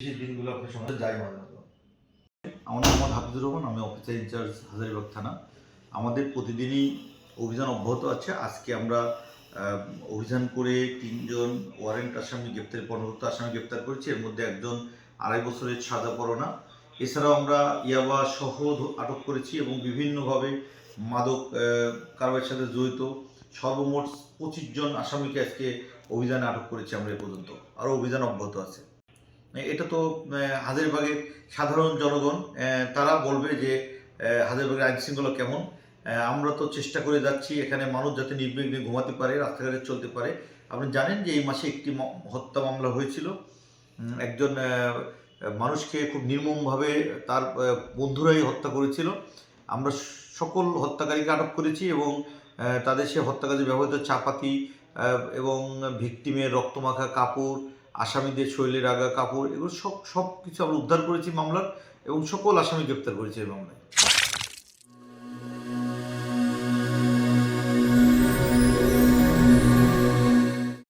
দিনগুলো আপনার সঙ্গে যাই মাঝে মাঝে। আমার নাম মোহাম্মদ হাফিজুর রহমান, আমি অফিসার ইনচার্জ হাজারীবাগ থানা। আমাদের প্রতিদিনই অভিযান অব্যাহত আছে। আজকে আমরা অভিযান করে 3জন ওয়ারেন্ট আসামি গ্রেপ্তার, পরবর্তী আসামি গ্রেপ্তার করেছি। এর মধ্যে একজন 2.5 বছরের সাজা পরোয়ানা। এছাড়াও আমরা ইয়াবা সহ আটক করেছি এবং বিভিন্নভাবে মাদক কারবারের সাথে জড়িত সর্বমোট 25 জন আসামিকে আজকে অভিযানে আটক করেছি আমরা এ পর্যন্ত। আরও অভিযান অব্যাহত আছে। এটা তো হাজারীবাগের সাধারণ জনগণ তারা বলবে যে হাজারীবাগের আইন শৃঙ্খলা কেমন। আমরা তো চেষ্টা করে যাচ্ছি এখানে মানুষ যাতে নির্বিঘ্নে ঘুমাতে পারে, রাস্তাঘাটে চলতে পারে। আপনি জানেন যে এই মাসে একটি হত্যা মামলা হয়েছিল। একজন মানুষকে খুব নির্মমভাবে তার বন্ধুরাই হত্যা করেছিল। আমরা সকল হত্যাকারীকে আটক করেছি এবং তাদের সে হত্যাকাজে ব্যবহৃত চাপাতি এবং ভিকটিমের রক্তমাখা কাপড়, আসামিদের শরীরে রাগা কাপড়, এগুলো সব কিছু আমরা উদ্ধার করেছি মামলার এবং সকল আসামি গ্রেপ্তার করেছি এই মামলায়।